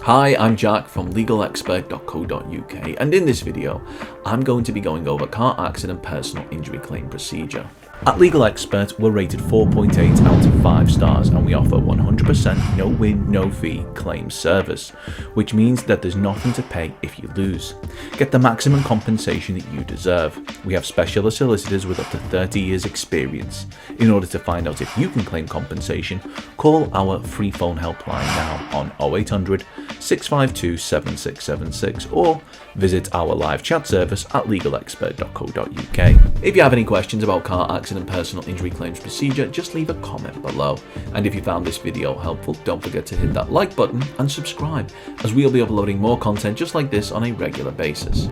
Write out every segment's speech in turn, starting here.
Hi, I'm Jack from legalexpert.co.uk, and in this video I'm going to be going over car accident personal injury claim procedure. At Legal Expert, we're rated 4.8 out of 5 stars and we offer 100% no win, no fee claim service, which means that there's nothing to pay if you lose. Get the maximum compensation that you deserve. We have specialist solicitors with up to 30 years experience. In order to find out if you can claim compensation, call our free phone helpline now on 0800 652 7676 or visit our live chat service at legalexpert.co.uk. If you have any questions about car accident personal injury claims procedure, just leave a comment below. And if you found this video helpful, don't forget to hit that like button and subscribe, as we'll be uploading more content just like this on a regular basis.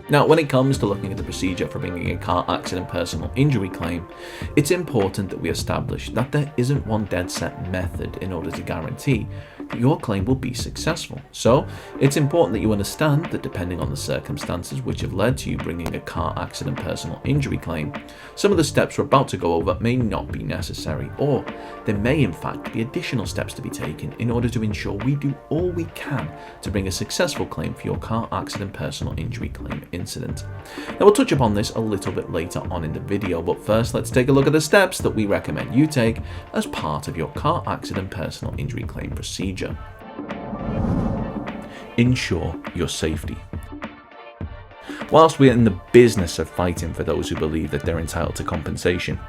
Now, when it comes to looking at the procedure for bringing a car accident personal injury claim, it's important that we establish that there isn't one dead set method in order to guarantee that your claim will be successful. So, it's important that you understand that depending on the circumstances which have led to you bringing a car accident personal injury claim, some of the steps we're about to go over may not be necessary, or there may in fact be additional steps to be taken in order to ensure we do all we can to bring a successful claim for your car accident personal injury claim incident. Now, we'll touch upon this a little bit later on in the video, but first let's take a look at the steps that we recommend you take as part of your car accident personal injury claim procedure. Ensure your safety. Whilst we're in the business of fighting for those who believe that they're entitled to compensation,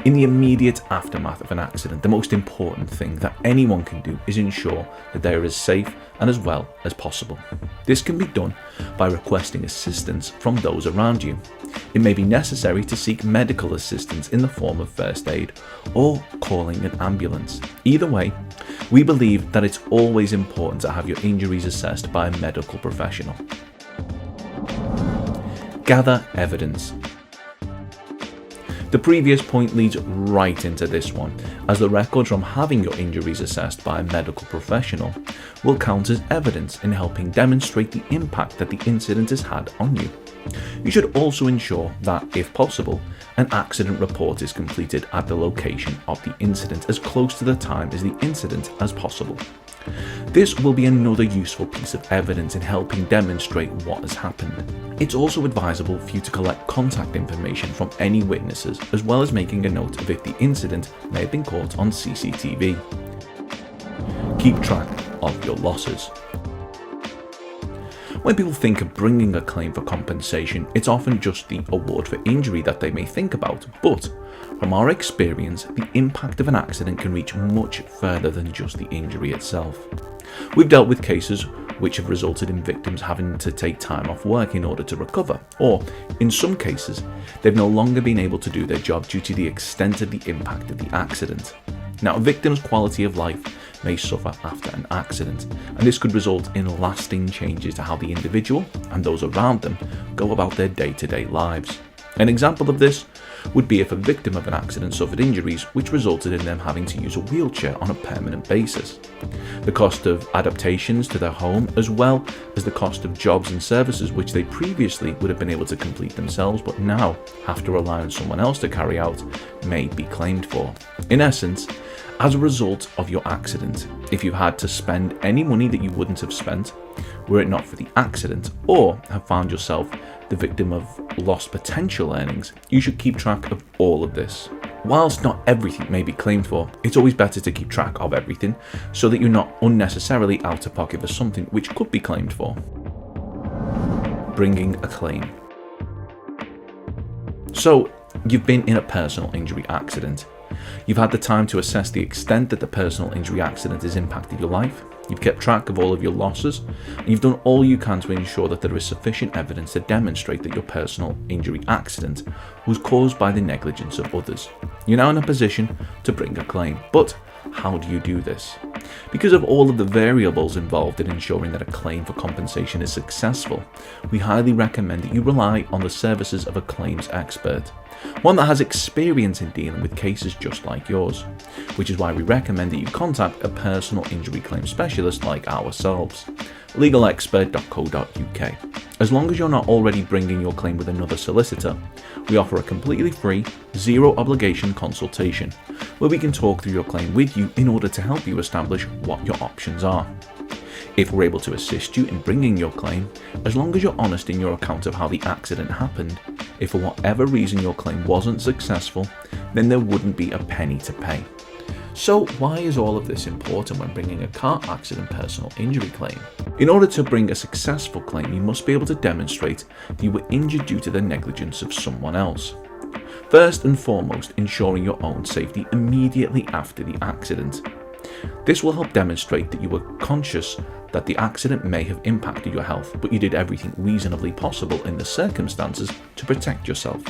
in the immediate aftermath of an accident, the most important thing that anyone can do is ensure that they are as safe and as well as possible. This can be done by requesting assistance from those around you. It may be necessary to seek medical assistance in the form of first aid or calling an ambulance. Either way, we believe that it's always important to have your injuries assessed by a medical professional. Gather evidence. The previous point leads right into this one, as the records from having your injuries assessed by a medical professional will count as evidence in helping demonstrate the impact that the incident has had on you. You should also ensure that, if possible, an accident report is completed at the location of the incident as close to the time as the incident as possible. This will be another useful piece of evidence in helping demonstrate what has happened. It's also advisable for you to collect contact information from any witnesses, as well as making a note of if the incident may have been caught on CCTV. Keep track of your losses. When people think of bringing a claim for compensation, it's often just the award for injury that they may think about, but from our experience, the impact of an accident can reach much further than just the injury itself. We've dealt with cases which have resulted in victims having to take time off work in order to recover, or in some cases, they've no longer been able to do their job due to the extent of the impact of the accident. Now, a victim's quality of life may suffer after an accident, and this could result in lasting changes to how the individual and those around them go about their day-to-day lives. An example of this would be if a victim of an accident suffered injuries which resulted in them having to use a wheelchair on a permanent basis. The cost of adaptations to their home, as well as the cost of jobs and services which they previously would have been able to complete themselves but now have to rely on someone else to carry out, may be claimed for. In essence, as a result of your accident, if you had to spend any money that you wouldn't have spent were it not for the accident, or have found yourself the victim of lost potential earnings, you should keep track of all of this. Whilst not everything may be claimed for, it's always better to keep track of everything so that you're not unnecessarily out of pocket for something which could be claimed for. Bringing a claim. So, you've been in a personal injury accident. You've had the time to assess the extent that the personal injury accident has impacted your life. You've kept track of all of your losses, and you've done all you can to ensure that there is sufficient evidence to demonstrate that your personal injury accident was caused by the negligence of others. You're now in a position to bring a claim, but how do you do this? Because of all of the variables involved in ensuring that a claim for compensation is successful, we highly recommend that you rely on the services of a claims expert. one that has experience in dealing with cases just like yours, which is why we recommend that you contact a personal injury claim specialist like ourselves, legalexpert.co.uk. As long as you're not already bringing your claim with another solicitor, we offer a completely free, zero obligation consultation where we can talk through your claim with you in order to help you establish what your options are. If we're able to assist you in bringing your claim, as long as you're honest in your account of how the accident happened, if for whatever reason your claim wasn't successful, then there wouldn't be a penny to pay. So why is all of this important when bringing a car accident personal injury claim? In order to bring a successful claim, you must be able to demonstrate that you were injured due to the negligence of someone else. First and foremost, ensuring your own safety immediately after the accident. This will help demonstrate that you were conscious that the accident may have impacted your health, but you did everything reasonably possible in the circumstances to protect yourself.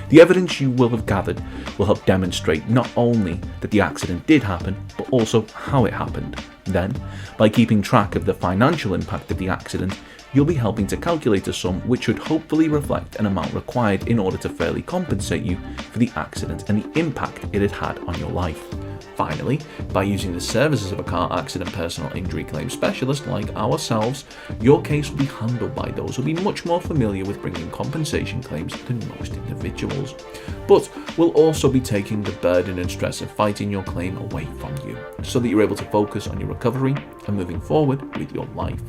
The evidence you will have gathered will help demonstrate not only that the accident did happen, but also how it happened. Then, by keeping track of the financial impact of the accident, you'll be helping to calculate a sum which should hopefully reflect an amount required in order to fairly compensate you for the accident and the impact it had had on your life. Finally, by using the services of a car accident personal injury claim specialist like ourselves, your case will be handled by those who will be much more familiar with bringing compensation claims than most individuals. But we'll also be taking the burden and stress of fighting your claim away from you, so that you're able to focus on your recovery and moving forward with your life.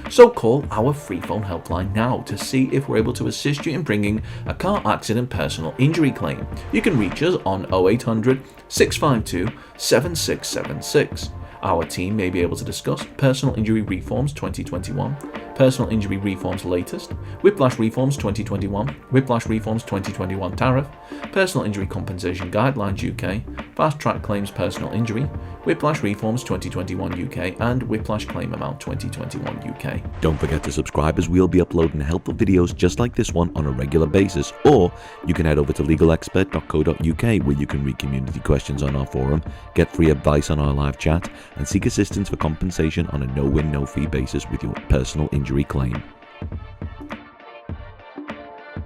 So call our free phone helpline now to see if we're able to assist you in bringing a car accident personal injury claim. You can reach us on 0800 652 7676. Our team may be able to discuss personal injury reforms 2021, personal injury reforms latest, whiplash reforms 2021, whiplash reforms 2021 tariff, personal injury compensation guidelines UK, fast track claims personal injury, whiplash reforms 2021 UK, and whiplash claim amount 2021 UK. Don't forget to subscribe, as we'll be uploading helpful videos just like this one on a regular basis, or you can head over to legalexpert.co.uk where you can read community questions on our forum, get free advice on our live chat, and seek assistance for compensation on a no-win, no-fee basis with your personal injury claim.